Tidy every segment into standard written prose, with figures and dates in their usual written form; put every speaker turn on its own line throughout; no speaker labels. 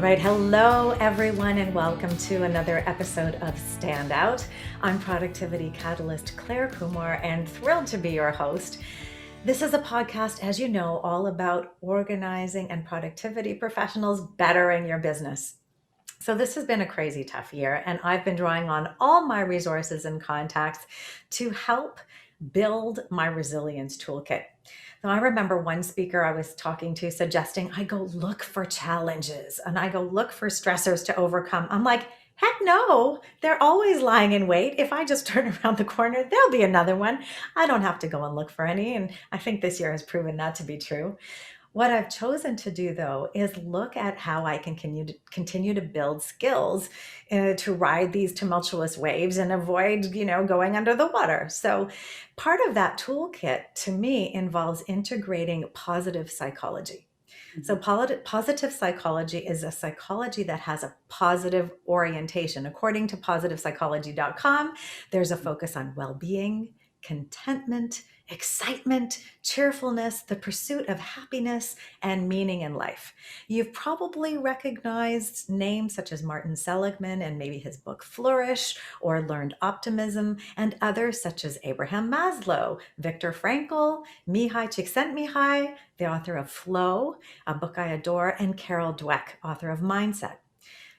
right. Hello, everyone, and welcome to another episode of Standout. I'm productivity catalyst Claire Kumar and thrilled to be your host. This is a podcast, as you know, all about organizing and productivity professionals bettering your business. So this has been a crazy tough year, and I've been drawing on all my resources and contacts to help build my resilience toolkit. Now, I remember one speaker I was talking to suggesting I go look for challenges and I go look for stressors to overcome. I'm like, heck no, they're always lying in wait. If I just turn around the corner, there'll be another one. I don't have to go and look for any. And I think this year has proven that to be true. What I've chosen to do, though, is look at how I can continue to build skills to ride these tumultuous waves and avoid, going under the water. So part of that toolkit, to me, involves integrating positive psychology. So positive psychology is a psychology that has a positive orientation. According to positivepsychology.com, there's a focus on well-being, contentment, excitement, cheerfulness, the pursuit of happiness, and meaning in life. You've probably recognized names such as Martin Seligman and maybe his book Flourish, or Learned Optimism, and others such as Abraham Maslow, Viktor Frankl, Mihai Csikszentmihalyi, the author of Flow, a book I adore, and Carol Dweck, author of Mindset.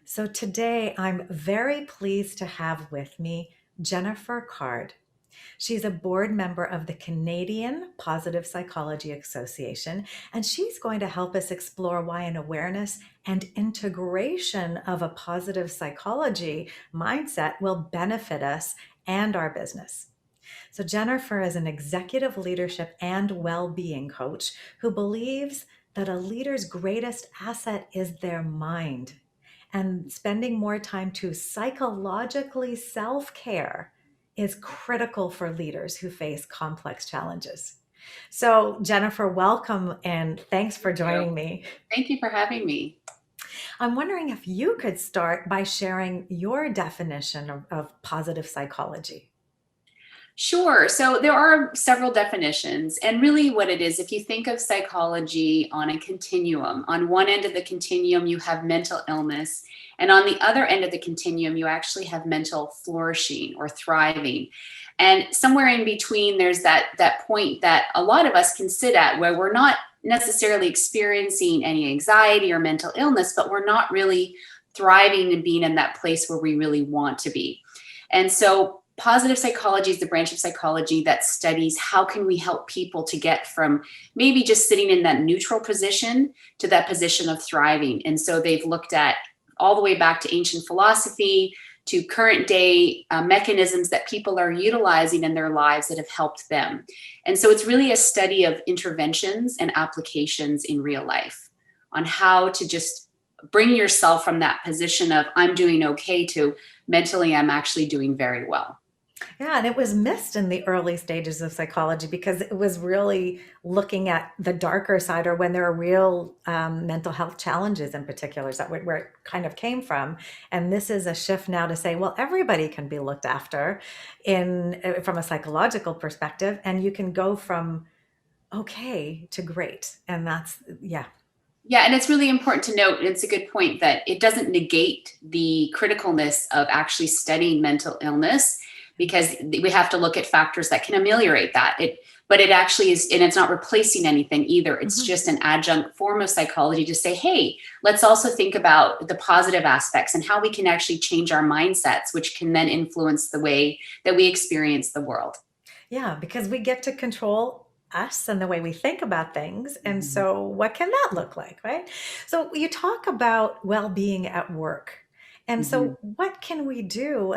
So today I'm very pleased to have with me Jennifer Card. She's a board member of the Canadian Positive Psychology Association, and she's going to help us explore why an awareness and integration of a positive psychology mindset will benefit us and our business. So Jennifer is an executive leadership and well-being coach who believes that a leader's greatest asset is their mind, and spending more time to psychologically self-care is critical for leaders who face complex challenges. So Jennifer, welcome and thanks for joining me.
Thank you for having me.
I'm wondering if you could start by sharing your definition of positive psychology.
Sure. So there are several definitions. And really what it is, if you think of psychology on a continuum, on one end of the continuum, you have mental illness. And on the other end of the continuum, you actually have mental flourishing or thriving. And somewhere in between, there's that point that a lot of us can sit at where we're not necessarily experiencing any anxiety or mental illness, but we're not really thriving and being in that place where we really want to be. And so positive psychology is the branch of psychology that studies how can we help people to get from maybe just sitting in that neutral position to that position of thriving. And so they've looked at all the way back to ancient philosophy to current day mechanisms that people are utilizing in their lives that have helped them. And so it's really a study of interventions and applications in real life on how to just bring yourself from that position of I'm doing okay to mentally I'm actually doing very well.
Yeah, and it was missed in the early stages of psychology because it was really looking at the darker side or when there are real mental health challenges in particular. Is that where it kind of came from? And this is a shift now to say, well, everybody can be looked after from a psychological perspective, and you can go from okay to great. And that's, yeah.
Yeah, and it's really important to note, it's a good point, that it doesn't negate the criticalness of actually studying mental illness, because we have to look at factors that can ameliorate that. But it actually is, and it's not replacing anything either. It's just an adjunct form of psychology to say, hey, let's also think about the positive aspects and how we can actually change our mindsets, which can then influence the way that we experience the world.
Yeah, because we get to control us and the way we think about things. And so what can that look like, right? So you talk about well-being at work. And so what can we do?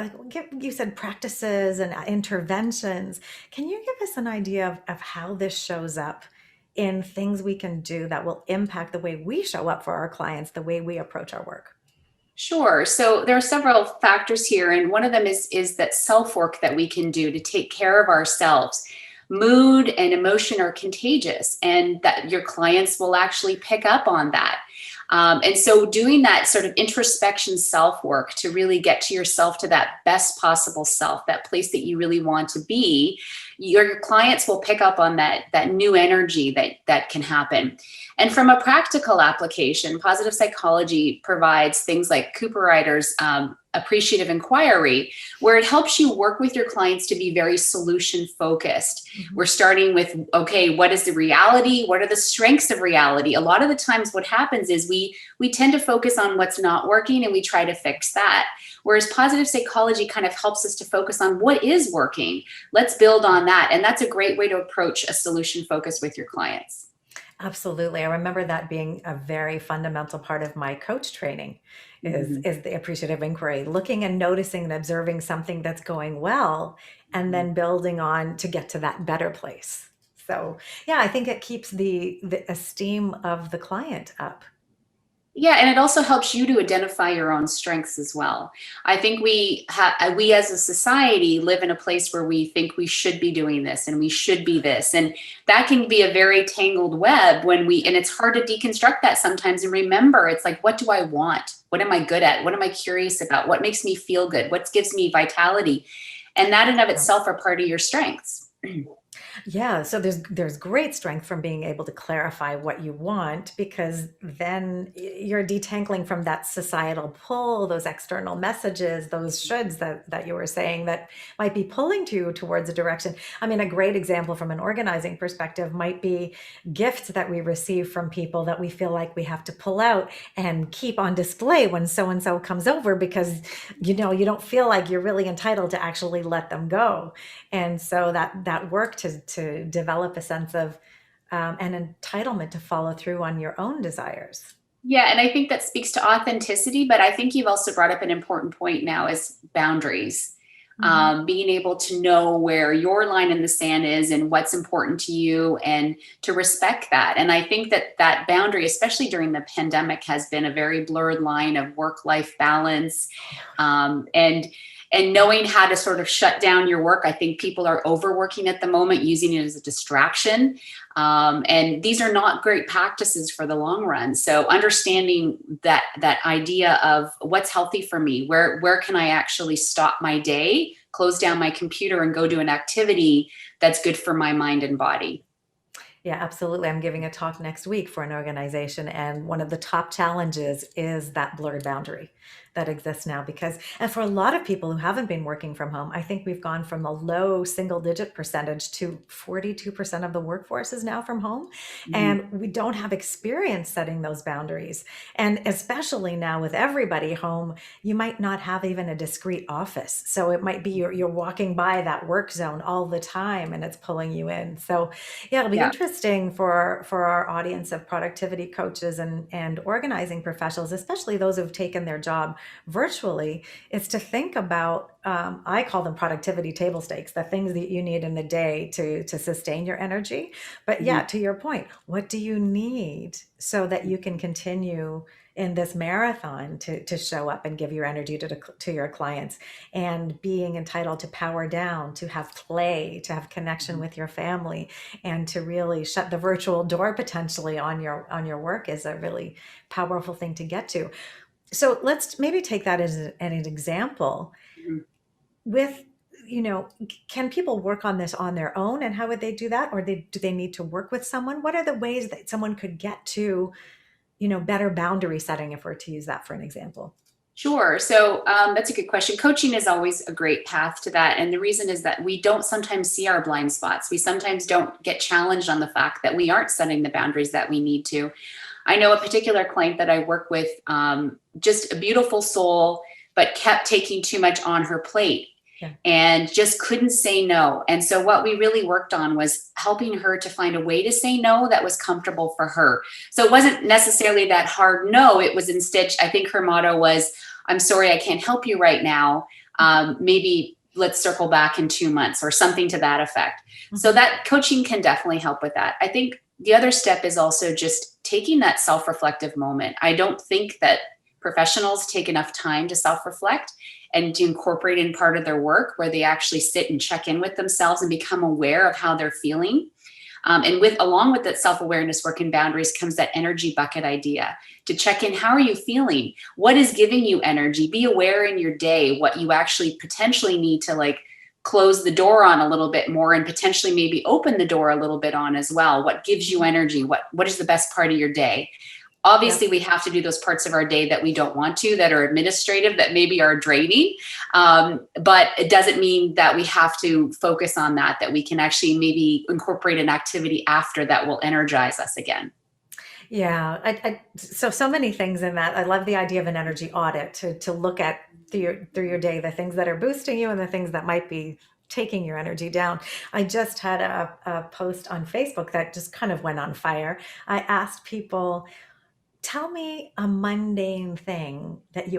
You said practices and interventions. Can you give us an idea of how this shows up in things we can do that will impact the way we show up for our clients, the way we approach our work?
Sure. So there are several factors here. And one of them is that self-work that we can do to take care of ourselves. Mood and emotion are contagious, and that your clients will actually pick up on that. And so doing that sort of introspection self work to really get to yourself, to that best possible self, that place that you really want to be, your clients will pick up on that new energy that can happen. And from a practical application, positive psychology provides things like Cooper Ryder's Appreciative Inquiry, where it helps you work with your clients to be very solution focused. Mm-hmm. We're starting with, okay, what is the reality? What are the strengths of reality? A lot of the times what happens is we tend to focus on what's not working and we try to fix that. Whereas positive psychology kind of helps us to focus on what is working. Let's build on that. And that's a great way to approach a solution focus with your clients.
Absolutely. I remember that being a very fundamental part of my coach training is the appreciative inquiry, looking and noticing and observing something that's going well, and then building on to get to that better place. So yeah, I think it keeps the esteem of the client up.
Yeah, and it also helps you to identify your own strengths as well. I think we as a society live in a place where we think we should be doing this and we should be this, and that can be a very tangled web and it's hard to deconstruct that sometimes and remember, it's like, what do I want? What am I good at? What am I curious about? What makes me feel good? What gives me vitality? And that in of itself are part of your strengths.
Yeah, so there's great strength from being able to clarify what you want, because then you're detangling from that societal pull, those external messages, those shoulds that you were saying that might be pulling you towards a direction. I mean, a great example from an organizing perspective might be gifts that we receive from people that we feel like we have to pull out and keep on display when so-and-so comes over, because you don't feel like you're really entitled to actually let them go. And so that work to develop a sense of an entitlement to follow through on your own desires.
Yeah, and I think that speaks to authenticity, but I think you've also brought up an important point now is boundaries. Being able to know where your line in the sand is and what's important to you, and to respect that. And I think that boundary, especially during the pandemic, has been a very blurred line of work-life balance, and knowing how to sort of shut down your work. I think people are overworking at the moment, using it as a distraction. And these are not great practices for the long run. So understanding that idea of what's healthy for me, where can I actually stop my day, close down my computer and go do an activity that's good for my mind and body.
Yeah, absolutely. I'm giving a talk next week for an organization, and one of the top challenges is that blurred boundary that exists now, and for a lot of people who haven't been working from home, I think we've gone from a low single-digit percentage to 42% of the workforce is now from home. And we don't have experience setting those boundaries. And especially now with everybody home, you might not have even a discrete office. So it might be you're walking by that work zone all the time and it's pulling you in. So yeah, it'll be interesting for our audience of productivity coaches and organizing professionals, especially those who've taken their job virtually, is to think about, I call them productivity table stakes, the things that you need in the day to sustain your energy. But yeah, to your point, what do you need so that you can continue in this marathon to show up and give your energy to your clients, and being entitled to power down, to have play, to have connection with your family, and to really shut the virtual door potentially on your work is a really powerful thing to get to. So let's maybe take that as an example with, can people work on this on their own, and how would they do that? Or do they need to work with someone? What are the ways that someone could get to, better boundary setting, if we're to use that for an example?
Sure. So that's a good question. Coaching is always a great path to that. And the reason is that we don't sometimes see our blind spots. We sometimes don't get challenged on the fact that we aren't setting the boundaries that we need to. I know a particular client that I work with, just a beautiful soul, but kept taking too much on her plate. And just couldn't say no. And so what we really worked on was helping her to find a way to say no that was comfortable for her. So it wasn't necessarily that hard no. It was instead, I think her motto was, I'm sorry, I can't help you right now. Maybe let's circle back in 2 months, or something to that effect. So that coaching can definitely help with that. I think the other step is also just taking that self-reflective moment. I don't think that professionals take enough time to self-reflect and to incorporate in part of their work, where they actually sit and check in with themselves and become aware of how they're feeling. And along with that self-awareness work and boundaries comes that energy bucket idea to check in. How are you feeling? What is giving you energy? Be aware in your day what you actually potentially need to like close the door on a little bit more, and potentially maybe open the door a little bit on as well. What gives you energy? What is the best part of your day? Obviously, we have to do those parts of our day that we don't want to, that are administrative, that maybe are draining. But it doesn't mean that we have to focus on that we can actually maybe incorporate an activity after that will energize us again.
Yeah, so many things in that. I love the idea of an energy audit to look at through your day, the things that are boosting you and the things that might be taking your energy down. I just had a post on Facebook that just kind of went on fire. I asked people, tell me a mundane thing that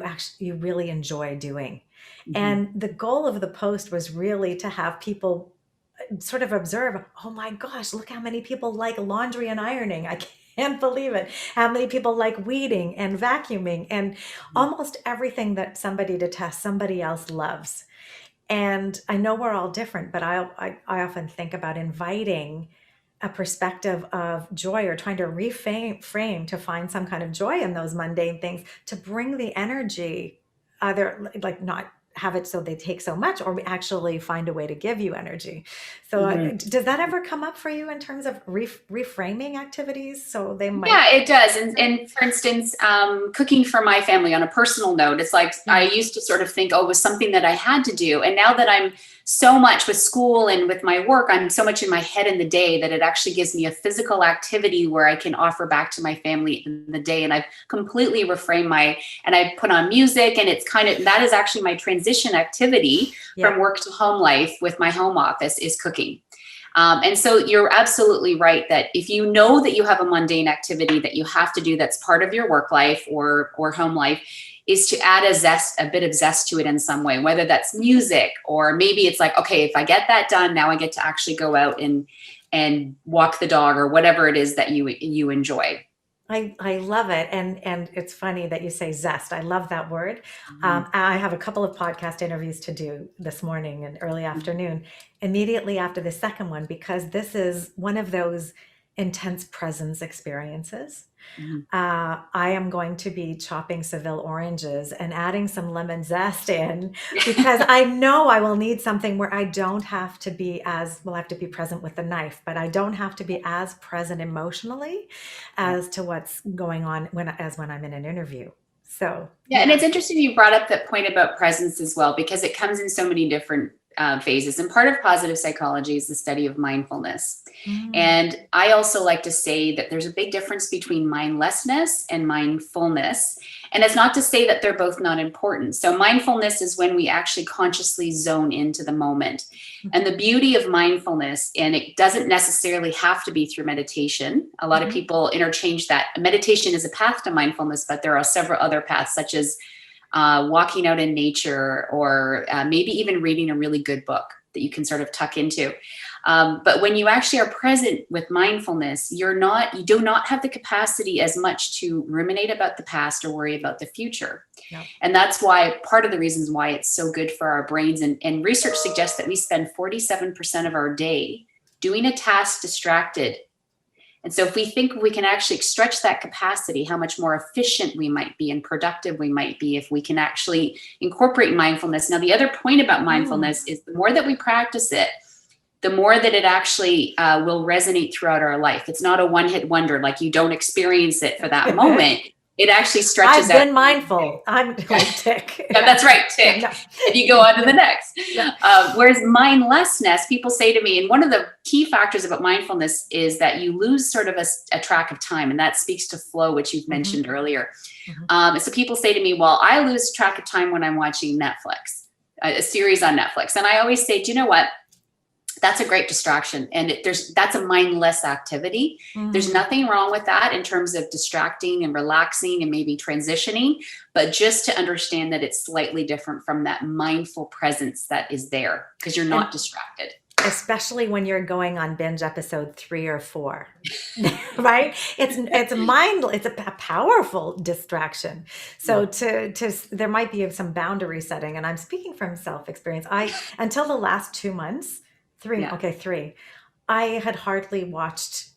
you really enjoy doing.
Mhm.
And the goal of the post was really to have people sort of observe, oh my gosh, look how many people like laundry and ironing. I can't believe it. How many people like weeding and vacuuming, and almost everything that somebody detests, somebody else loves. And I know we're all different, but I often think about inviting a perspective of joy, or trying to reframe to find some kind of joy in those mundane things, to bring the energy, either like not have it so they take so much, or actually find a way to give you energy. So does that ever come up for you in terms of reframing activities? So they might.
Yeah, it does. And for instance, cooking for my family on a personal note, it's like I used to sort of think, oh, it was something that I had to do. And now that I'm so much with school and with my work, I'm so much in my head in the day that it actually gives me a physical activity where I can offer back to my family in the day. And I've completely reframed and I put on music, and it's kind of, that is actually my transition activity from work to home life with my home office, is cooking. And so you're absolutely right that if you know that you have a mundane activity that you have to do that's part of your work life or home life, is to add a bit of zest to it in some way, whether that's music, or maybe it's like, okay, if I get that done, now I get to actually go out and walk the dog, or whatever it is that you enjoy.
I love it. And it's funny that you say zest. I love that word. I have a couple of podcast interviews to do this morning and early afternoon, immediately after the second one, because this is one of those intense presence experiences. I am going to be chopping Seville oranges and adding some lemon zest in, because I know I will need something where I don't have to be I have to be present with the knife, but I don't have to be as present emotionally as to what's going on when I'm in an interview. So
and it's interesting you brought up that point about presence as well, because it comes in so many different phases. And part of positive psychology is the study of mindfulness. And I also like to say that there's a big difference between mindlessness and mindfulness. And it's not to say that they're both not important. So mindfulness is when we actually consciously zone into the moment. And the beauty of mindfulness, and it doesn't necessarily have to be through meditation. A lot of people interchange that. Meditation is a path to mindfulness, but there are several other paths, such as walking out in nature, or maybe even reading a really good book that you can sort of tuck into. But when you actually are present with mindfulness, you do not have the capacity as much to ruminate about the past or worry about the future. And that's why part of the reasons why it's so good for our brains. And research suggests that we spend 47% of our day doing a task distracted. And so if we think we can actually stretch that capacity, how much more efficient we might be and productive we might be if we can actually incorporate mindfulness. Now, the other point about mindfulness is the more that we practice it, the more that it actually will resonate throughout our life. It's not a one-hit wonder, like you don't experience it for that moment. It actually stretches out.
I've been mindful. I'm like tick.
Yeah, that's right, tick. And you go on to the next. Whereas mindlessness, people say to me, and one of the key factors about mindfulness is that you lose sort of a track of time. And that speaks to flow, which you've mentioned earlier. So people say to me, well, I lose track of time when I'm watching Netflix, a series on Netflix. And I always say, do you know what? That's a great distraction. And that's a mindless activity. There's nothing wrong with that in terms of distracting and relaxing and maybe transitioning, but just to understand that it's slightly different from that mindful presence that is there, because you're not distracted.
Especially when you're going on binge episode 3 or 4, right? It's a powerful distraction. So there might be some boundary setting, and I'm speaking from self experience. Until the last 2 months, 3, I had hardly watched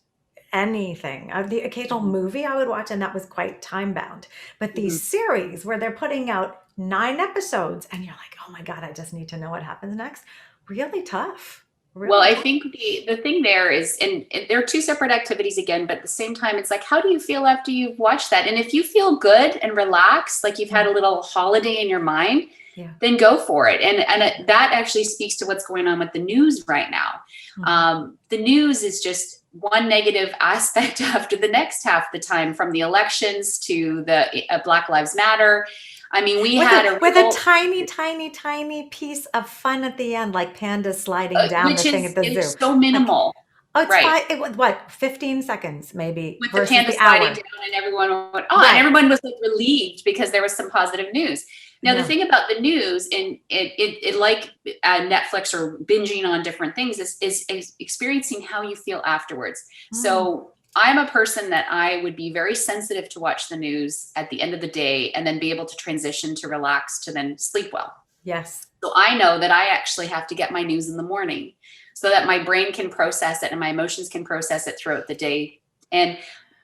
anything. The occasional
Mhm.
movie I would watch, and that was quite time bound. But these
Mhm.
series where they're putting out 9 episodes, and you're like, oh my God, I just need to know what happens next. Really tough.
Well,
Really
I
tough.
think the thing there is, and they're two separate activities again, but at the same time, it's like, how do you feel after you've watched that? And if you feel good and relaxed, like you've had
Mm,
a little holiday in your mind,
yeah.
then go for it. And that actually speaks to what's going on with the news right now.
Mhm.
The news is just one negative aspect after the next half the time, from the elections to the Black Lives Matter. I mean, we
With
had
a
a
with a
real,
tiny, tiny, tiny piece of fun at the end, like pandas sliding down the
which
thing at the zoo.
is so
Like,
minimal,
oh, it's
right?
fine. It was what, 15 seconds maybe
With the
versus
panda
the
sliding
hour.
down and everyone went, oh, and
Right.
everyone was like relieved because there was some positive news. Now, the
Yeah.
thing about the news, and it like Netflix or binging on different things, is experiencing how you feel afterwards.
Mm,
So I'm a person that I would be very sensitive to watch the news at the end of the day and then be able to transition to relax to then sleep well.
yes.
So I know that I actually have to get my news in the morning so that my brain can process it and my emotions can process it throughout the day. And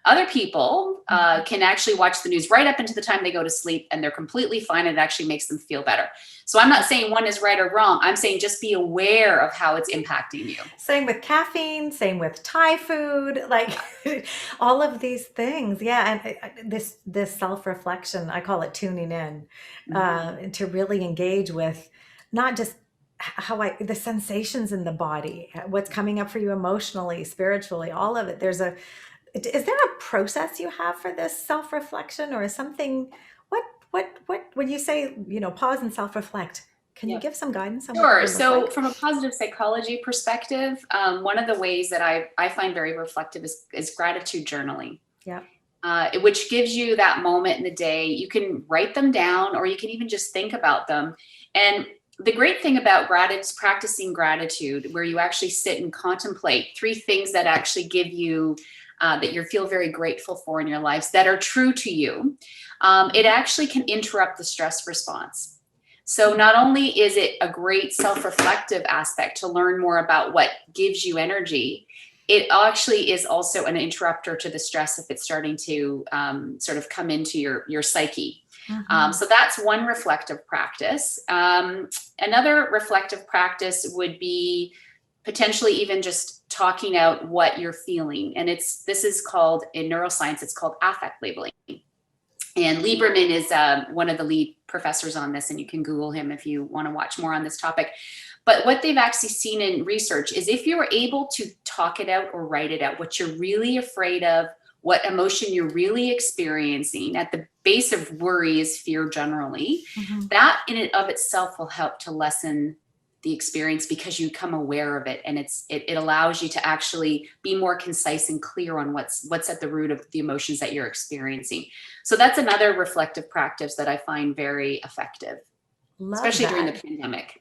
other people
Mhm.
can actually watch the news right up into the time they go to sleep, and they're completely fine. And it actually makes them feel better. So I'm not saying one is right or wrong. I'm saying just be aware of how it's impacting you.
Same with caffeine, same with Thai food, like all of these things. Yeah, and this self-reflection, I call it tuning in,
Mhm.
to really engage with not just how the sensations in the body, what's coming up for you emotionally, spiritually, all of it. Is there a process you have for this self-reflection, or is something, what when you say, pause and self-reflect, can you
Yep.
give some guidance on what that
Sure.
would look
So,
like?
from a positive psychology perspective, one of the ways that I find very reflective is gratitude journaling,
Yeah.
which gives you that moment in the day. You can write them down, or you can even just think about them. And the great thing about gratitude, practicing gratitude, where you actually sit and contemplate three things that actually give you, that you feel very grateful for in your lives that are true to you, it actually can interrupt the stress response. So not only is it a great self-reflective aspect to learn more about what gives you energy, it actually is also an interrupter to the stress if it's starting to sort of come into your psyche.
Mhm.
So that's one reflective practice. Another reflective practice would be potentially even just talking out what you're feeling. And this is called, in neuroscience, it's called affect labeling. And Lieberman is one of the lead professors on this, and you can Google him if you want to watch more on this topic. But what they've actually seen in research is if you're able to talk it out or write it out, what you're really afraid of, what emotion you're really experiencing, at the base of worry is fear generally,
Mhm.
that in and of itself will help to lessen the experience, because you become aware of it, and it allows you to actually be more concise and clear on what's at the root of the emotions that you're experiencing. So that's another reflective practice that I find very effective,
Love
especially during the
that.
pandemic.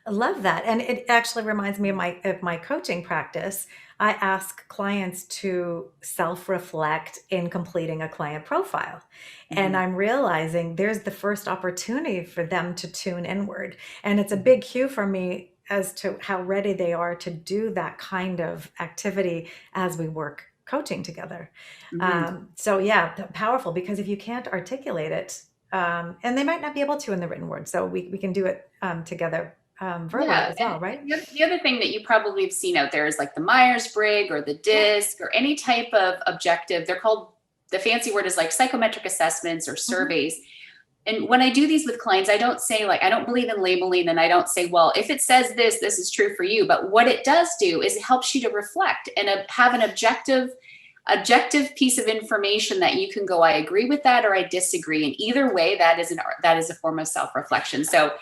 I love that. And it actually reminds me of my coaching practice. I ask clients to self-reflect in completing a client profile. And
Mhm.
I'm realizing there's the first opportunity for them to tune inward. And it's a big cue for me as to how ready they are to do that kind of activity as we work coaching together.
Mhm.
So yeah, powerful, because if you can't articulate it, and they might not be able to in the written word, so we can do it together verbally
Yeah,
as
and
well, right?
the other thing that you probably have seen out there is like the Myers-Briggs or the
Yeah.
DISC or any type of objective. They're called, the fancy word is like psychometric assessments or
Hmm.
surveys. And when I do these with clients, I don't say, like, I don't believe in labeling, and I don't say, well, if it says this, this is true for you. But what it does do is it helps you to reflect and have an objective piece of information that you can go, I agree with that, or I disagree. And either way, that is a form of self-reflection. So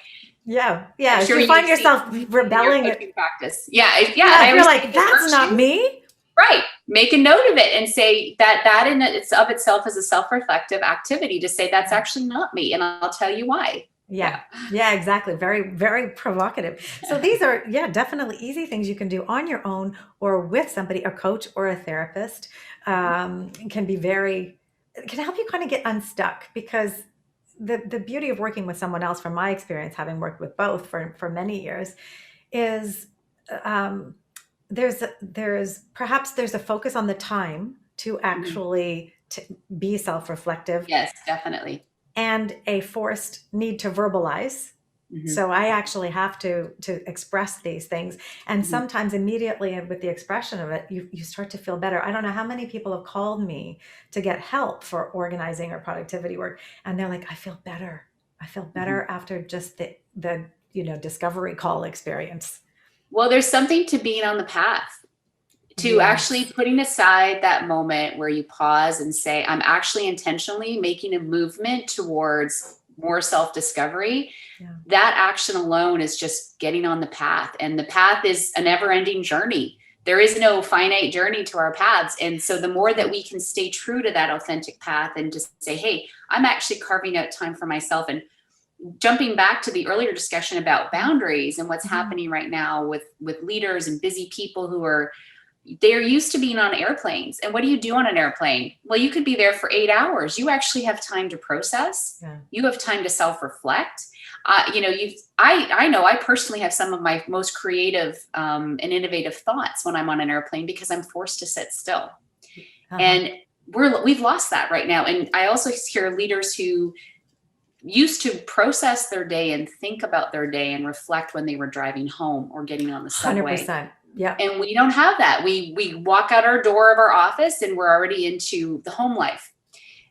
Yeah,
I'm
yeah. If
sure
you find
you've seen
yourself
in your
rebelling,
coaching practice. Yeah, yeah. And
yeah,
I
if you're
always say,
like,
if it
that's
works
not
you,
me.
right, make a note of it and say that in it's of itself is a self-reflective activity to say that's actually not me, and I'll tell you why. Yeah.
Yeah, yeah, exactly. Very, very provocative. So these are, yeah, definitely easy things you can do on your own or with somebody, a coach or a therapist. Can be can help you kind of get unstuck, because the beauty of working with someone else, from my experience, having worked with both for many years, is um, perhaps there's a focus on the time to
Mhm.
actually be self-reflective,
Yes, definitely.
and a forced need to verbalize.
Mhm.
So I actually have to express these things. And
Mhm.
sometimes immediately with the expression of it, you start to feel better. I don't know how many people have called me to get help for organizing or productivity work. And they're like, I feel better. I feel
Mhm.
better after just the discovery call experience.
Well, there's something to being on the path, to actually
Yes.
putting aside that moment where you pause and say, I'm actually intentionally making a movement towards more self-discovery.
Yeah.
That action alone is just getting on the path. And the path is a never-ending journey. There is no finite journey to our paths. And so the more that we can stay true to that authentic path and just say, hey, I'm actually carving out time for myself. And jumping back to the earlier discussion about boundaries and what's
Mhm.
happening right now with leaders and busy people who are, they're used to being on airplanes. And what do you do on an airplane? Well, you could be there for 8 hours. You actually have time to process.
Yeah.
You have time to self-reflect. I know I personally have some of my most creative and innovative thoughts when I'm on an airplane because I'm forced to sit still.
Uh-huh.
And we've lost that right now. And I also hear leaders who used to process their day and think about their day and reflect when they were driving home or getting on the subway.
100%. Yeah.
And we don't have that. We walk out our door of our office and we're already into the home life.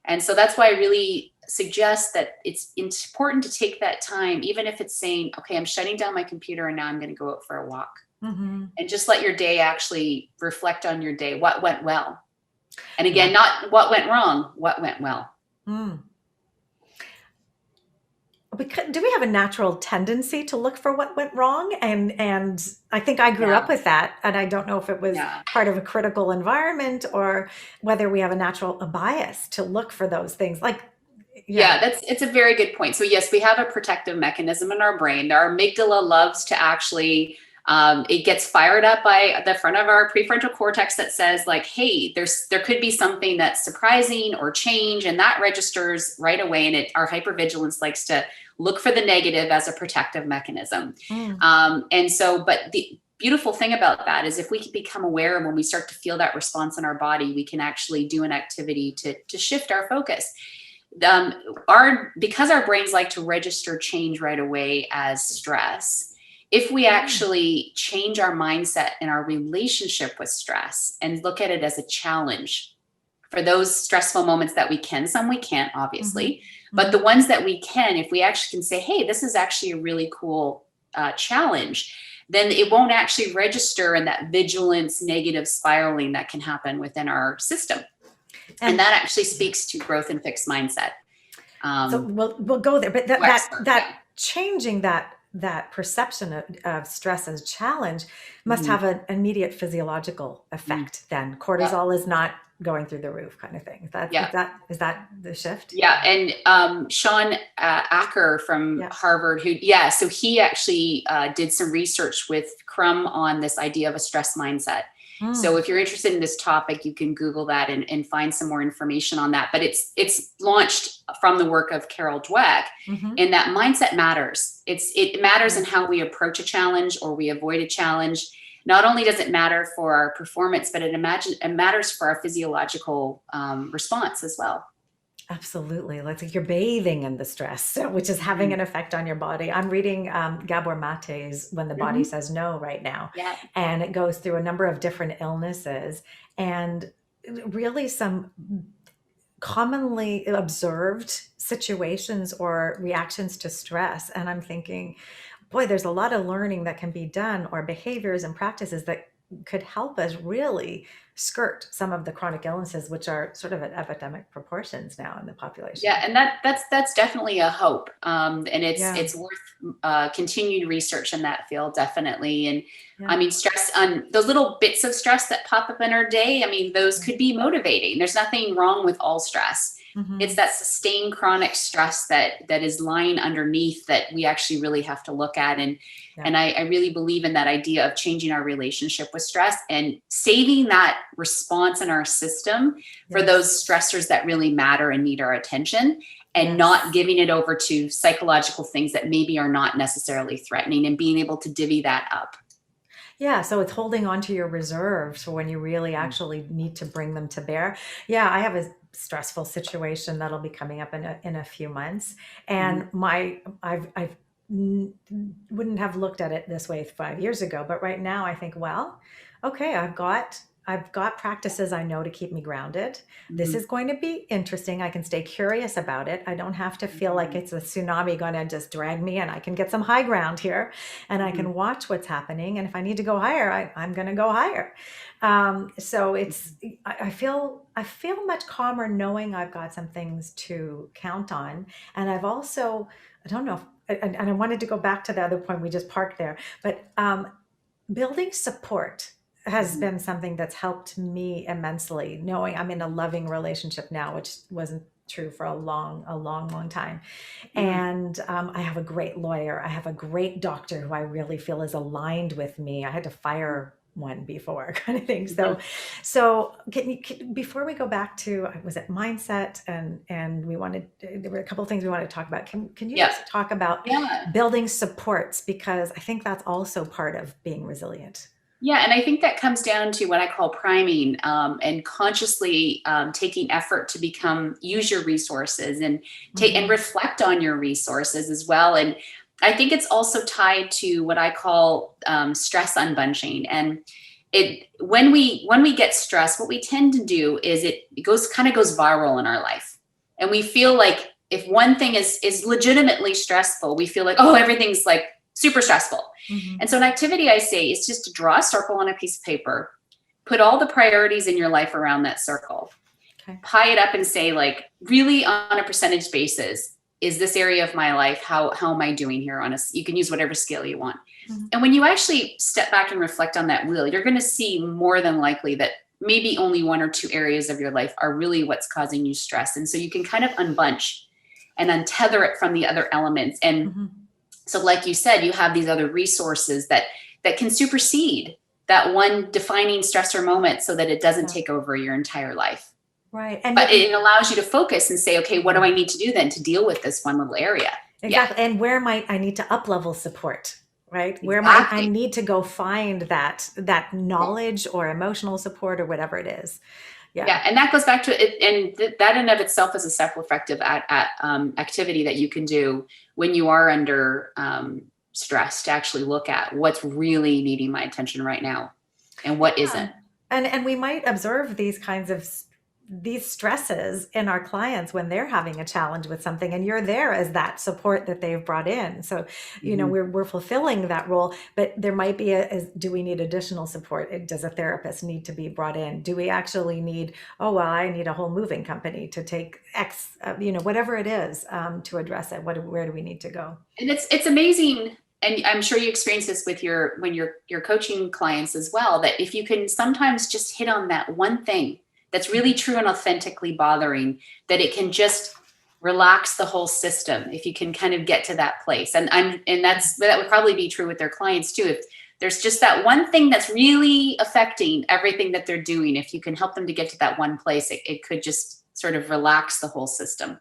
And so that's why I really suggest that it's important to take that time, even if it's saying, okay, I'm shutting down my computer and now I'm going to go out for a walk,
Hmm.
and just let your day actually reflect on your day. What went well? And
Yeah.
again, not what went wrong, what went well.
Mm. Do we have a natural tendency to look for what went wrong? And I think I grew up
Yeah.
with that, and I don't know if it was
Yeah.
part of a critical environment or whether we have a bias to look for those things. Like, yeah.
Yeah, it's a very good point. So yes, we have a protective mechanism in our brain. Our amygdala loves to actually, it gets fired up by the front of our prefrontal cortex that says like, hey, there could be something that's surprising or change, and that registers right away. And our hypervigilance likes to look for the negative as a protective mechanism.
Mm.
And so, but the beautiful thing about that is if we can become aware, and when we start to feel that response in our body, we can actually do an activity to shift our focus. Because our brains like to register change right away as stress, if we
Mm.
actually change our mindset and our relationship with stress and look at it as a challenge for those stressful moments that we can, some we can't
Mhm.
obviously, but the
Mhm.
ones that we can, if we actually can say, hey, this is actually a really cool challenge, then it won't actually register in that vigilance negative spiraling that can happen within our system. And
And
that actually
yeah.
speaks to growth and fixed mindset.
So
um,
we'll go there, but that that
Excellent.
that
Yeah.
changing that perception of stress as challenge must
Mhm.
have an immediate physiological
Mm.
effect. Then
Yep.
cortisol is not going through the roof, kind of thing. That
Yeah.
is that the shift?
Yeah. And Sean Acker from
Yeah.
Harvard, yeah, so he actually did some research with Crum on this idea of a stress mindset. So
Mm.
if you're interested in this topic, you can Google that and find some more information on that. But it's launched from the work of Carol Dweck,
Hmm.
and that mindset matters. It matters in
Yeah.
how we approach a challenge or we avoid a challenge. Not only does it matter for our performance, but it matters for our physiological response as well.
Absolutely. Like you're bathing in the stress, which is having
Mhm.
an effect on your body. I'm reading Gabor Mate's When the Body
Mhm.
Says No right now,
Yeah.
and it goes through a number of different illnesses and really some commonly observed situations or reactions to stress. And I'm thinking, boy, there's a lot of learning that can be done or behaviors and practices that could help us really skirt some of the chronic illnesses, which are sort of at epidemic proportions now in the
Yeah,
population.
and that's definitely a hope, and
Yeah.
it's worth continued research in that field, definitely. And I
Yeah.
mean, stress on those little bits of stress that pop up in our day. I mean, those
Yeah.
could be motivating. There's nothing wrong with all stress. It's
Hmm.
that sustained chronic stress that is lying underneath that we actually really have to look at.
Yeah.
And I really believe in that idea of changing our relationship with stress and saving that response in our system for those
Yes.
stressors that really matter and need our attention, and not
Yes.
giving it over to psychological things that maybe are not necessarily threatening, and being able to divvy that up.
Yeah, so it's holding on to your reserves for when you really actually need to bring them to bear. Yeah, I have a stressful situation that'll be coming up in a few months,
Mhm.
and I've wouldn't have looked at it this way 5 years ago, but right now I think, well, okay, I've got practices I know to keep me grounded. This
Mhm.
is going to be interesting. I can stay curious about it. I don't have to feel like
Mhm.
it's a tsunami going to just drag me, and I can get some high ground here, and I
Mhm.
can watch what's happening. And if I need to go higher, I'm going to go higher. So it's I feel much calmer knowing I've got some things to count on, and I've also I don't know if, and I wanted to go back to the other point we just parked there, but building support has
Mhm.
been something that's helped me immensely. Knowing I'm in a loving relationship now, which wasn't true for a long time.
Mhm.
And I have a great lawyer. I have a great doctor who I really feel is aligned with me. I had to fire one before, kind of thing.
Mhm.
So before we go back to, was it mindset, and there were a couple of things we wanted to talk about. Can you
Yeah.
just talk about
Yeah.
building supports, because I think that's also part of being resilient.
Yeah, and I think that comes down to what I call priming, and consciously taking effort to use your resources and take and
Hmm.
reflect on your resources as well. And I think it's also tied to what I call stress unbunching. And it when we get stressed, what we tend to do is it goes viral in our life, and we feel like if one thing is legitimately stressful, we feel like, oh, everything's like super stressful.
Hmm.
And so an activity I say is just to draw a circle on a piece of paper, put all the priorities in your life around that circle,
Okay.
pie it up and say, like, really on a percentage basis, is this area of my life, how am I doing here on you can use whatever scale you want.
Hmm.
And when you actually step back and reflect on that wheel, you're going to see more than likely that maybe only one or two areas of your life are really what's causing you stress. And so you can kind of unbunch and untether it from the other elements. And
Hmm.
so, like you said, you have these other resources that can supersede that one defining stressor moment so that it doesn't
Yeah.
take over your entire life.
Right. And
But it allows you to focus and say, okay, what do
Mhm.
I need to do then to deal with this one little area? Yeah,
Exactly. And where might I need to up level support, right? Where might I
exactly.
need to go find that knowledge or emotional support or whatever it is. Yeah.
Yeah, and that goes back to it, and that in of itself is a self-reflective activity that you can do when you are under stress, to actually look at what's really needing my attention right now and what
Yeah.
isn't.
And we might observe these stresses in our clients when they're having a challenge with something, and you're there as that support that they've brought in. So,
Mhm.
we're fulfilling that role, but there might be do we need additional support? Does a therapist need to be brought in? Do we actually need, oh, well, I need a whole moving company to take X, whatever it is, to address it. Where do we need to go?
And it's amazing, and I'm sure you experience this with your coaching clients as well, that if you can sometimes just hit on that one thing that's really true and authentically bothering, that it can just relax the whole system if you can kind of get to that place. And that would probably be true with their clients too. If there's just that one thing that's really affecting everything that they're doing, if you can help them to get to that one place, it could just sort of relax the whole system.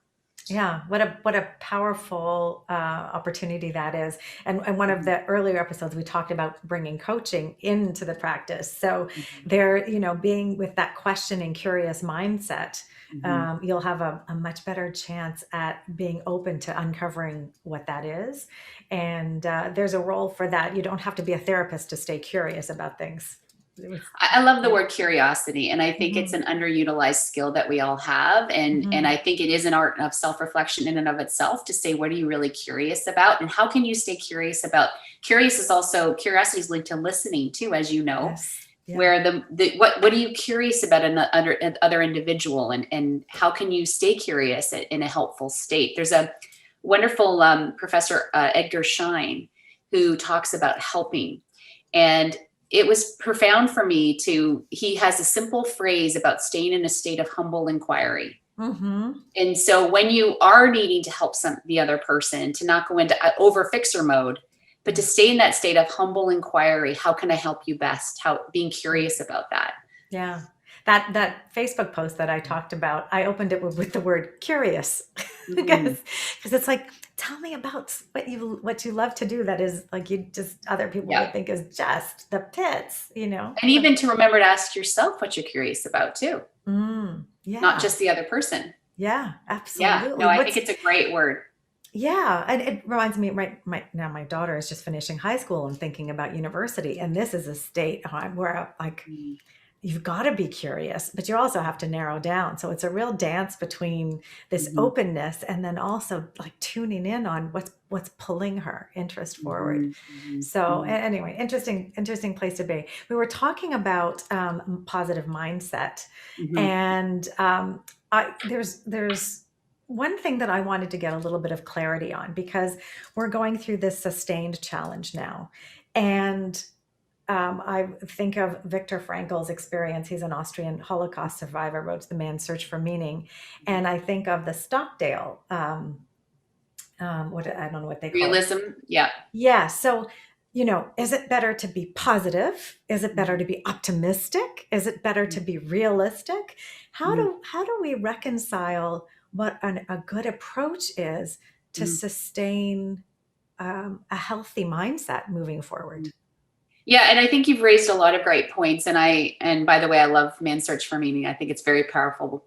Yeah, what a powerful opportunity that is. And one of
Mhm.
the earlier episodes we talked about bringing coaching into the practice. So
Mhm.
there, being with that questioning, curious mindset,
Mhm.
you'll have a much better chance at being open to uncovering what that is. And there's a role for that. You don't have to be a therapist to stay curious about things. It was,
I love the
yeah.
word curiosity, and I think it's
Hmm.
an underutilized skill that we all have. And
Hmm.
I think it is an art of self-reflection in and of itself to say, what are you really curious about? And how can you stay curious about? Curiosity is linked to listening too, as you know,
Yes. Yeah.
where what are you curious about another individual, and how can you stay curious in a helpful state? There's a wonderful professor, Edgar Schein, who talks about helping. And it was profound for me he has a simple phrase about staying in a state of humble inquiry.
Hmm.
And so when you are needing to help the other person, to not go into over fixer mode, but to
Yeah.
stay in that state of humble inquiry, how can I help you best? How being curious about that.
Yeah. That Facebook post that I talked about, I opened it with the word curious
Mm,
because it's like, tell me about what you love to do that is like you just other people
yeah.
would think is just the pits, you know?
And even to remember to ask yourself what you're curious about too, not
Yeah.
just the other person.
Yeah,
Yeah. No,
absolutely.
I think it's a great word.
Yeah, and it reminds me, right, now my daughter is just finishing high school and thinking about university, and this is a state where like
Mm,
you've got to be curious, but you also have to narrow down. So it's a real dance between this
mhm,
openness and then also like tuning in on what's pulling her interest forward.
mhm, mhm,
So
mhm,
anyway, interesting place to be. We were talking about positive mindset,
mhm,
and there's one thing that I wanted to get a little bit of clarity on because we're going through this sustained challenge now, and I think of Viktor Frankl's experience. He's an Austrian Holocaust survivor, wrote The Man's Search for Meaning. And I think of the Stockdale, what I don't know what they call it.
realism. Yeah.
Yeah. So, is it better to be positive? Is it better
Mhm,
to be optimistic? Is it better to be realistic?
mhm,
How do we reconcile what a good approach is to
mhm,
sustain a healthy mindset moving forward?
mhm. Yeah, and I think you've raised a lot of great points. And by the way, I love Man's Search for Meaning. I think it's very powerful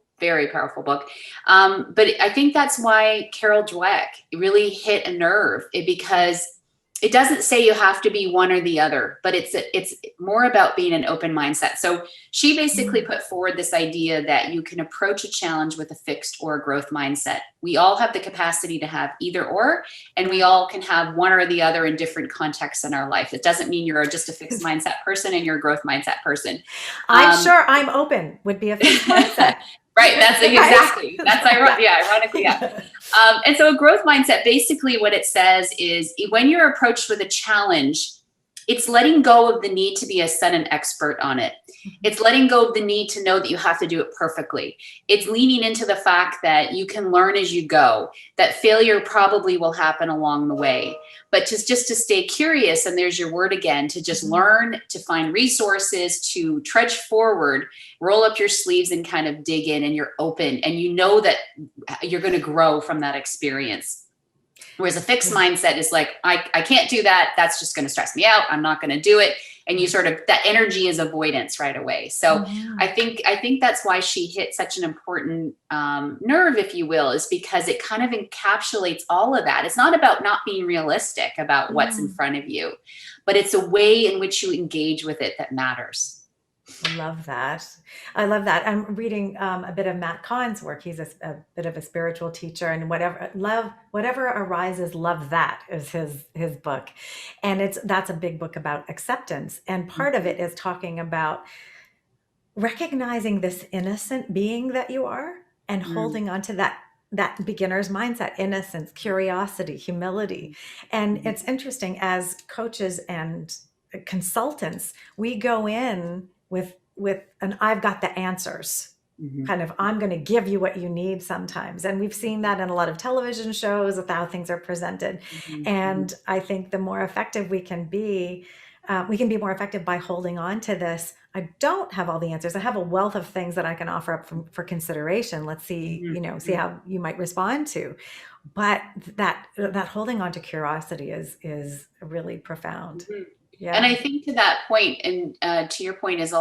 book. But I think that's why Carol Dweck really hit a nerve because it doesn't say you have to be one or the other, but it's more about being an open mindset. So she basically
Mm.
put forward this idea that you can approach a challenge with a fixed or a growth mindset. We all have the capacity to have either or, and we
Yeah.
all can have one or the other in different contexts in our life. It doesn't mean you're just a fixed mindset person and you're a growth mindset person.
I'm
Um,
sure I'm open would be a fixed mindset.
right. That's
Right?
exactly. That's ironic.
Yeah.
Yeah. Ironically. Yeah. And so a growth mindset, basically what it says is when you're approached with a challenge, it's letting go of the need to be a sudden expert on it. It's letting go of the need to know that you have to do it perfectly. It's leaning into the fact that you can learn as you go, that failure probably will happen along the way, but just to stay curious, and there's your word again, to just
Mhm.
learn, to find resources, to trudge forward, roll up your sleeves and kind of dig in, and you're open and you know that you're going to grow from that experience. Whereas a fixed
Yeah.
mindset is like, I can't do that. That's just going to stress me out. I'm not going to do it. And you
Right.
sort of, that energy is avoidance right away. So
Mhm.
I think that's why she hit such an important nerve, if you will, is because it kind of encapsulates all of that. It's not about not being realistic about what's in
Mm.
front of you, but it's a way in which you engage with it that matters.
Love that. I love that. I'm reading a bit of Matt Kahn's work. He's a bit of a spiritual teacher, and whatever arises, love that is his book, and that's a big book about acceptance. And part of
Mhm,
it is talking about recognizing this innocent being that you are and
mm,
holding on to that beginner's mindset, innocence, curiosity, humility. And
mhm,
it's interesting, as coaches and consultants, we go in with an I've got the answers
mhm,
kind of, I'm going to give you what you need sometimes. And we've seen that in a lot of television shows with how things are presented.
mhm, mhm,
And I think the more effective we can be more effective by holding on to this. I don't have all the answers. I have a wealth of things that I can offer up for consideration. Let's see,
mhm,
see
mhm,
how you might respond to. But that holding on to curiosity is really profound.
mhm. And
Yeah.
I think to that point, and to your point, is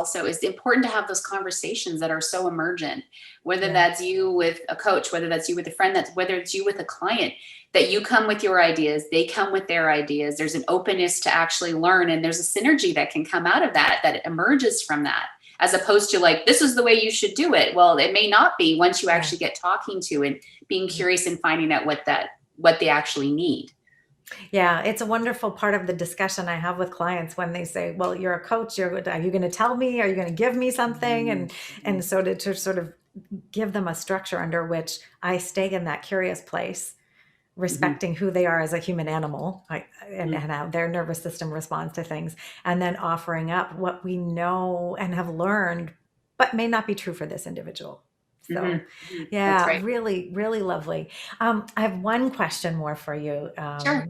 important to have those conversations that are so emergent, whether
Yeah.
that's you with a coach, whether that's you with a friend, that's whether it's you with a client, that you come with your ideas, they come with their ideas. There's an openness to actually learn, and there's a synergy that can come out of that emerges from that, as opposed to like, this is the way you should do it. Well, it may not be once you
Yeah.
actually get talking to and being curious and finding out what they actually need.
Yeah, it's a wonderful part of the discussion I have with clients when they say, "Well, you're a coach. Are you going to tell me? Are you going to give me something?"
Mhm,
And
mhm,
so to sort of give them a structure under which I stay in that curious place,
mhm,
respecting who they are as a human animal, and
mhm.
how their nervous system responds to things, and then offering up what we know and have learned, but may not be true for this individual. So,
That's
yeah,
right.
really, really lovely. I have one question more for you.
Sure.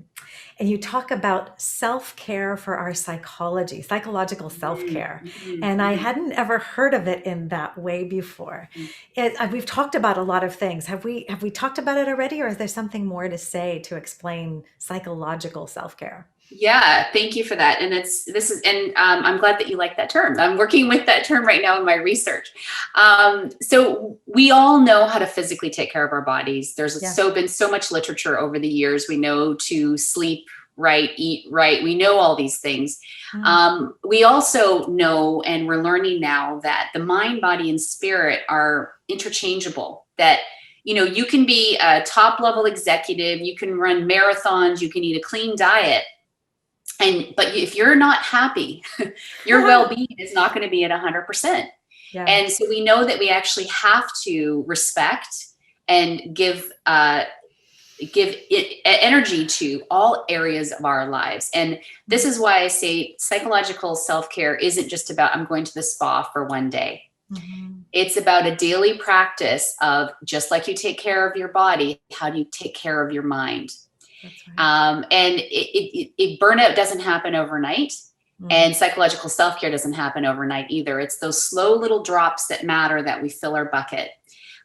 And you talk about self-care for our psychological
Mhm,
self-care.
mhm,
And I
mhm,
hadn't ever heard of it in that way before.
mhm.
We've talked about a lot of things. Have we talked about it already, or is there something more to say to explain psychological self-care?
Yeah, thank you for that. And I'm glad that you like that term. I'm working with that term right now in my research. So we all know how to physically take care of our bodies. There's
Yeah.
been so much literature over the years. We know to sleep right, eat right. We know all these things.
Mm.
We also know, and we're learning now, that the mind, body, and spirit are interchangeable. That you can be a top level executive, you can run marathons, you can eat a clean diet, but if you're not happy, your well-being is not going to be at 100%.
Yeah.
And so we know that we actually have to respect and give it energy to all areas of our lives. And this is why I say psychological self-care isn't just about, I'm going to the spa for one day.
Mm-hmm.
It's about a daily practice of, just like you take care of your body, how do you take care of your mind?
That's right.
And burnout doesn't happen overnight, and psychological self-care doesn't happen overnight either. It's those slow little drops that matter, that we fill our bucket.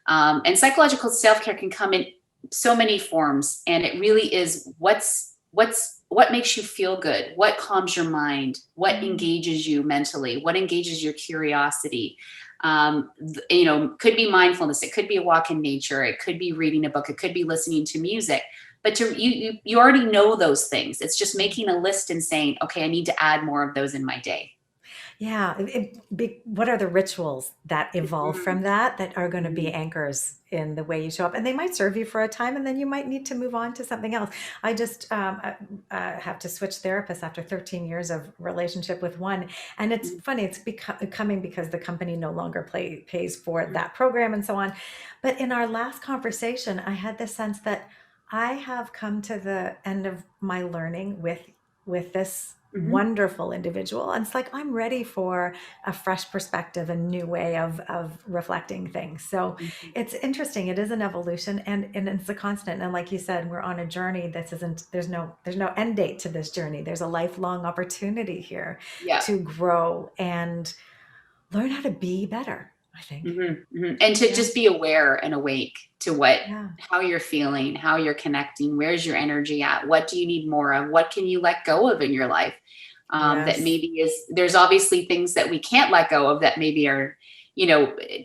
And psychological self-care can come in so many forms, and it really is what makes you feel good, what calms your mind, what engages you mentally, what engages your curiosity. Could be mindfulness, it could be a walk in nature, it could be reading a book, it could be listening to music. But you already know those things. It's just making a list and saying, okay, I need to add more of those in my day.
Yeah. What are the rituals that evolve from that are going to be
Mhm.
anchors in the way you show up? And they might serve you for a time, and then you might need to move on to something else. I just have to switch therapists after 13 years of relationship with one. And it's funny, it's coming because the company no longer pays for that program and so on. But in our last conversation, I had the sense that I have come to the end of my learning with this wonderful individual. And it's like, I'm ready for a fresh perspective, a new way of reflecting things. So it's interesting. It is an evolution, and it's a constant. And like you said, we're on a journey. There's no end date to this journey. There's a lifelong opportunity here
Yeah.
to grow and learn how to be better, I think.
And to just be aware and awake to
Yeah.
how you're feeling, how you're connecting, where's your energy at, what do you need more of, what can you let go of in your life? That
Yes.
maybe there's obviously things that we can't let go of that maybe are,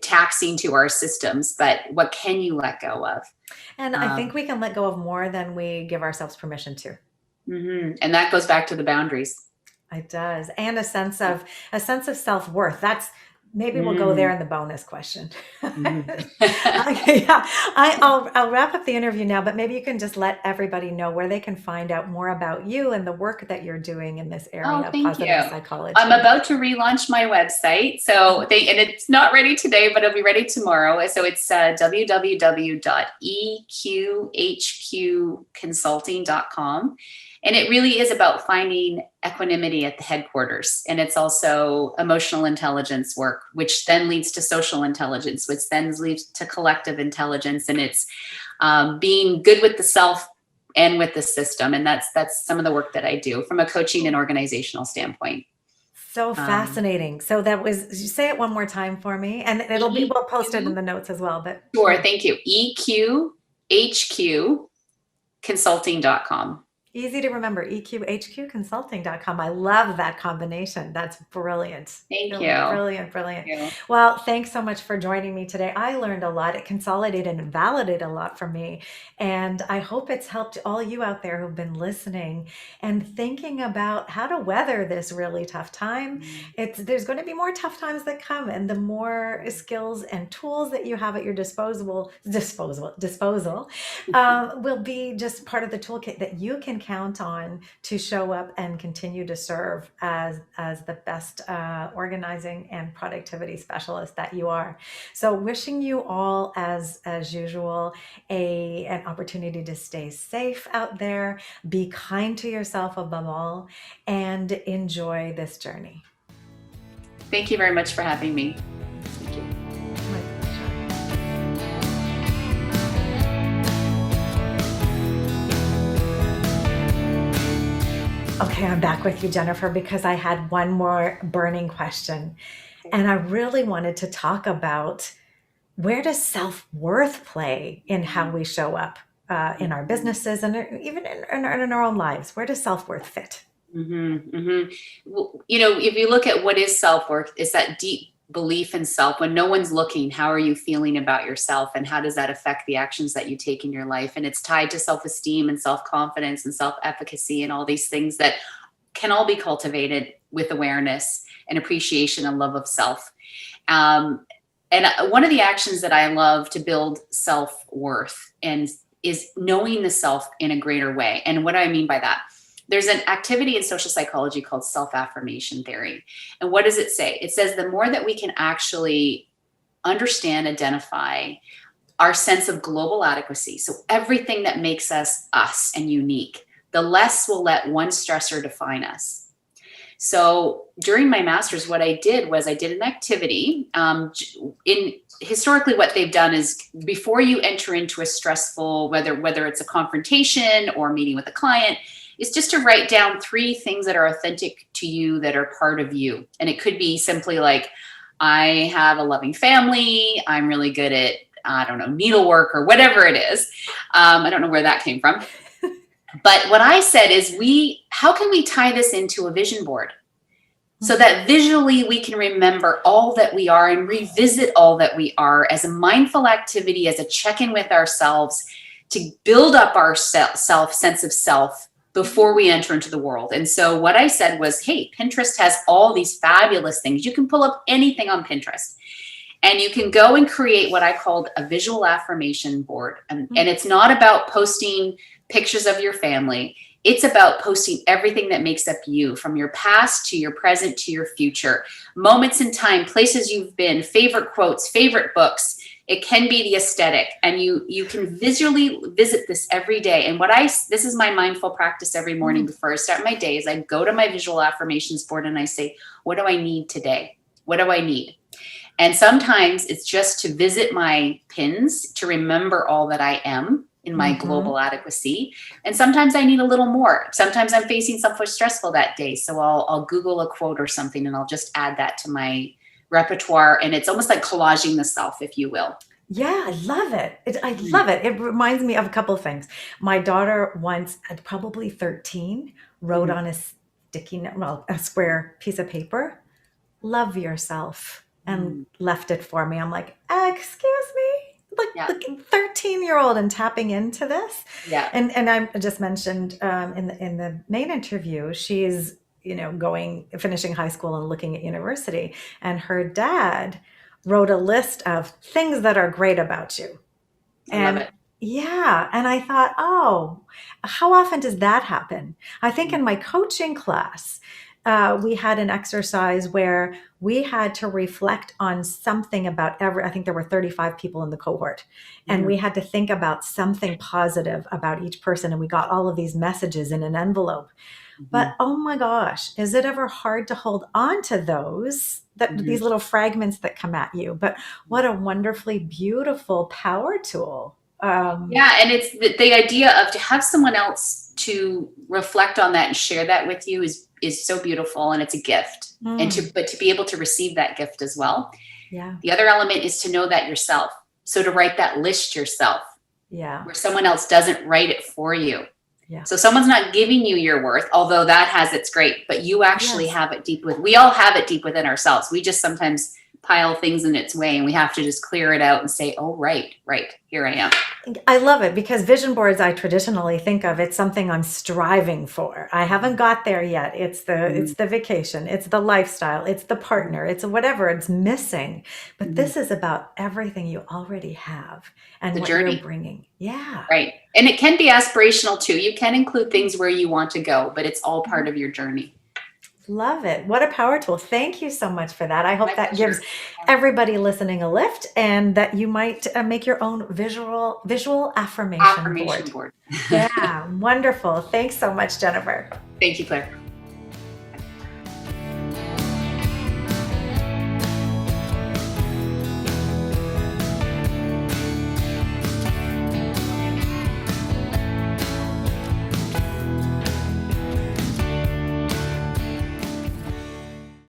taxing to our systems, but what can you let go of?
And I think we can let go of more than we give ourselves permission to.
And that goes back to the boundaries.
It does. And a sense of self-worth. Maybe we'll go there
Mm.
in the bonus question.
Mhm.
Yeah, I'll wrap up the interview now, but maybe you can just let everybody know where they can find out more about you and the work that you're doing in this area
Oh,
of
thank you.
positive psychology.
I'm about to relaunch my website. And it's not ready today, but it'll be ready tomorrow. So it's www.eqhqconsulting.com. And it really is about finding equanimity at the headquarters. And it's also emotional intelligence work, which then leads to social intelligence, which then leads to collective intelligence. And it's being good with the self and with the system. And that's some of the work that I do from a coaching and organizational standpoint.
So fascinating. So you say it one more time for me, and we'll post it in the notes as well. But
Sure, thank you. eqhqconsulting.com.
easy to remember, eqhqconsulting.com. I love that combination. That's brilliant.
Thank
Really
you.
brilliant.
Thank you.
Well, thanks so much for joining me today. I learned a lot. It consolidated and validated a lot for me. And I hope it's helped all you out there who've been listening and thinking about how to weather this really tough time. There's going to be more tough times that come, and the more skills and tools that you have at your disposal will be just part of the toolkit that you can count on to show up and continue to serve as the best organizing and productivity specialist that you are. So wishing you all, as usual, an opportunity to stay safe out there, be kind to yourself above all, and enjoy this journey.
Thank you very much for having me.
My pleasure. Okay, I'm back with you, Jennifer, because I had one more burning question. And I really wanted to talk about, where does self-worth play in how we show up in our businesses and even in our own lives? Where does self-worth fit?
Well, if you look at what is self-worth, it's that deep belief in self. When no one's looking, how are you feeling about yourself, and how does that affect the actions that you take in your life? And it's tied to self-esteem and self-confidence and self-efficacy and all these things that can all be cultivated with awareness and appreciation and love of self. And one of the actions that I love to build self-worth and is knowing the self in a greater way. And what do I mean by that? There's an activity in social psychology called self-affirmation theory. And what does it say? It says the more that we can actually understand, identify our sense of global adequacy, so everything that makes us us and unique, the less we'll let one stressor define us. So during my master's, what I did was I did an activity. Historically, what they've done is, before you enter into a stressful, whether it's a confrontation or meeting with a client, is just to write down 3 things that are authentic to you, that are part of you. And it could be simply like, I have a loving family. I'm really good at, needlework or whatever it is. I don't know where that came from. But what I said is, how can we tie this into a vision board so that visually we can remember all that we are and revisit all that we are as a mindful activity, as a check-in with ourselves, to build up our sense of self before we enter into the world. And so what I said was, hey, Pinterest has all these fabulous things. You can pull up anything on Pinterest, and you can go and create what I called a visual affirmation board. And it's not about posting pictures of your family. It's about posting everything that makes up you, from your past to your present to your future, moments in time, places you've been, favorite quotes, favorite books. It can be the aesthetic, and you can visually visit this every day. And this is my mindful practice every morning before I start my day, is I go to my visual affirmations board and I say, what do I need today? What do I need? And sometimes it's just to visit my pins, to remember all that I am in my global adequacy. And sometimes I need a little more. Sometimes I'm facing something stressful that day. So I'll Google a quote or something, and I'll just add that to my repertoire. And it's almost like collaging the self, if you will.
Yeah, I love it. I love it. It reminds me of a couple of things. My daughter once, at probably 13, wrote on a a square piece of paper, love yourself, and left it for me. I'm like, excuse me? Like 13-year-old and tapping into this.
Yeah.
And I just mentioned in the main interview, she's finishing high school and looking at university, and her dad wrote a list of things that are great about you.
I love it.
Yeah. And I thought, oh, how often does that happen? I think in my coaching class, we had an exercise where we had to reflect on something about I think there were 35 people in the cohort, and we had to think about something positive about each person. And we got all of these messages in an envelope. But oh my gosh, is it ever hard to hold on to these little fragments that come at you? But what a wonderfully beautiful power tool.
And it's the idea of, to have someone else to reflect on that and share that with you is so beautiful, and it's a gift. And to be able to receive that gift as well.
Yeah.
The other element is to know that yourself. So to write that list yourself.
Yeah.
Where someone else doesn't write it for you.
Yeah.
So someone's not giving you your worth, although that has its great, but you actually have it we all have it deep within ourselves. We just sometimes pile things in its way, and we have to just clear it out and say, oh, right, here I am.
I love it, because vision boards, I traditionally think of, it's something I'm striving for. I haven't got there yet. It's the vacation, it's the lifestyle, it's the partner, it's whatever it's missing. But this is about everything you already have and
the
what
journey
you're bringing. Yeah.
Right. And it can be aspirational too. You can include things where you want to go, but it's all part of your journey.
Love it. What a power tool. Thank you so much for that. I hope that
pleasure.
gives everybody listening a lift, and that you might make your own visual affirmation board.
board.
Yeah, wonderful. Thanks so much, Jennifer.
Thank you, Claire.